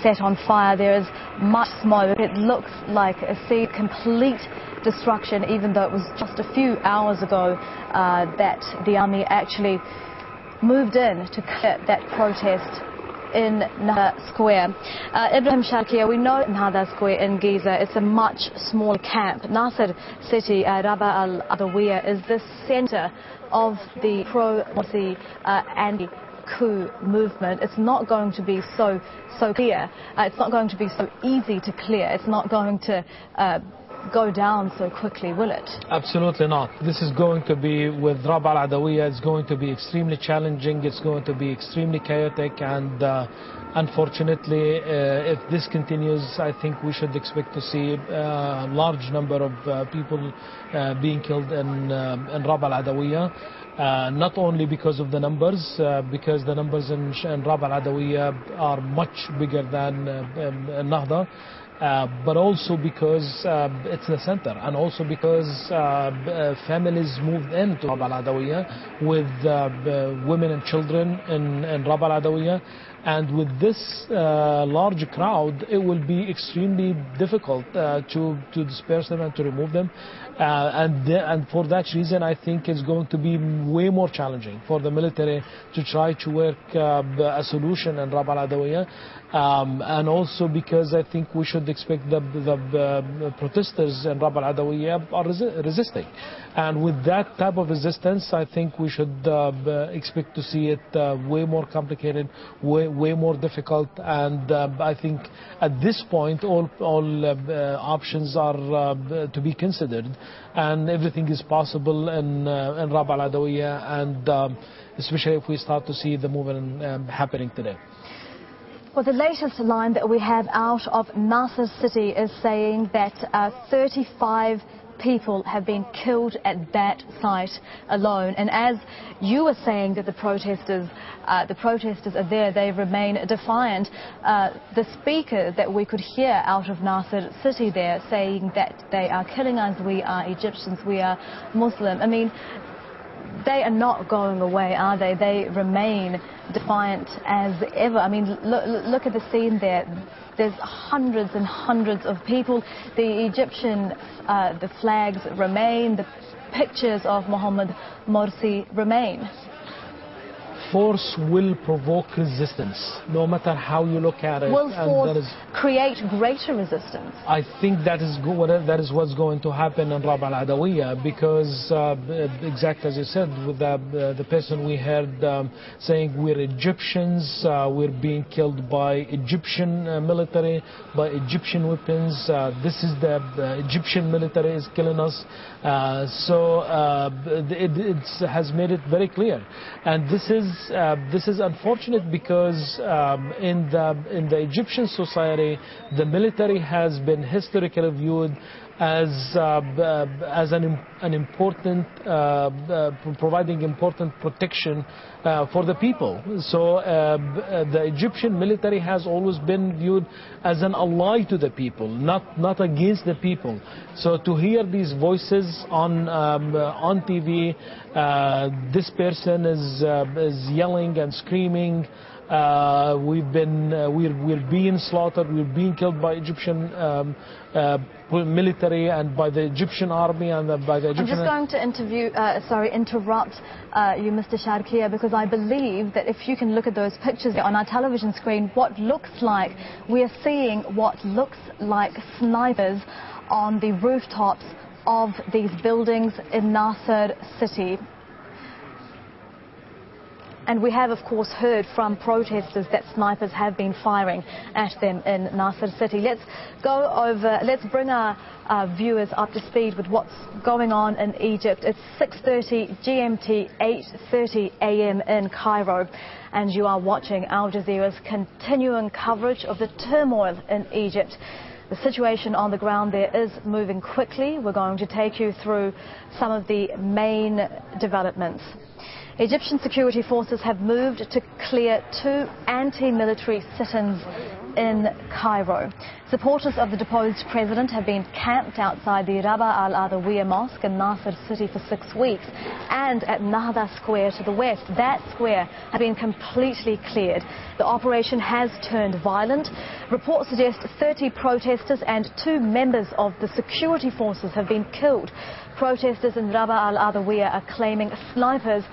set on fire. There is much smoke. It looks like a scene of complete destruction, even though it was just a few hours ago that the army actually moved in to clear that protest in Nahda Square. Ibrahim Sharkia, we know Nahda Square in Giza, it's a much smaller camp. Nasser City, Rabaa al-Adawiya, is the center of the pro-Morsi anti-coup movement. It's not going to be so clear. It's not going to be so easy to clear. It's not going to go down so quickly, will it? Absolutely not. This is going to be, with Rabaa al-Adawiya, it's going to be extremely challenging, it's going to be extremely chaotic, and unfortunately, if this continues, I think we should expect to see a large number of people being killed in Rabaa al-Adawiya. Not only because of the numbers, because the numbers in Rabaa al-Adawiya are much bigger than Nahda, but also because it's the center, and also because families moved into Rabaa al-Adawiya with women and children in Rabaa al-Adawiya. And with this large crowd, it will be extremely difficult to disperse them and to remove them. And for that reason, I think it's going to be way more challenging for the military to try to work a solution in Rabaa al-Adawiya. And also because I think we should expect the protesters in Rabaa al-Adawiya are resisting. And with that type of resistance, I think we should expect to see it way more complicated, way more difficult. And I think at this point, all options are to be considered, and everything is possible in Rabaa al-Adawiya, and especially if we start to see the movement happening today. Well, the latest line that we have out of Nasser City is saying that 35 people have been killed at that site alone. And as you were saying that the protesters are there, they remain defiant. The speaker that we could hear out of Nasser City there saying that they are killing us, we are Egyptians, we are Muslim. I mean, they are not going away, are they? They remain defiant as ever. I mean, look at the scene there. There's hundreds and hundreds of people. The Egyptian, the flags remain. The pictures of Mohamed Morsi remain. Force will provoke resistance, no matter how you look at it. Will force create greater resistance? I think that is what's going to happen in Rabaa al-Adawiya, because exactly as you said, with the person we heard saying we're Egyptians, we're being killed by Egyptian military, by Egyptian weapons. This is the Egyptian military is killing us. So it has made it very clear, and this is unfortunate because in the Egyptian society, the military has been historically viewed as an important providing important protection for the people. So the Egyptian military has always been viewed as an ally to the people, not against the people. So to hear these voices on TV, this person is yelling and screaming, we're being slaughtered, we're being killed by Egyptian military and by the Egyptian army and by the Egyptian... I'm just going to interrupt you, Mr. Sharkia, because I believe that if you can look at those pictures on our television screen, we are seeing what looks like snipers on the rooftops of these buildings in Nasser City. And we have, of course, heard from protesters that snipers have been firing at them in Nasser City. Let's bring our viewers up to speed with what's going on in Egypt. It's 6:30 GMT, 8:30 AM in Cairo, and you are watching Al Jazeera's continuing coverage of the turmoil in Egypt. The situation on the ground there is moving quickly. We're going to take you through some of the main developments. Egyptian security forces have moved to clear 2 anti-military sit-ins in Cairo. Supporters of the deposed president have been camped outside the Rabaa Al Adawiya Mosque in Nasser City for 6 weeks and at Nahda Square to the west. That square has been completely cleared. The operation has turned violent. Reports suggest 30 protesters and 2 members of the security forces have been killed. Protesters in Rabaa Al Adawiya are claiming snipers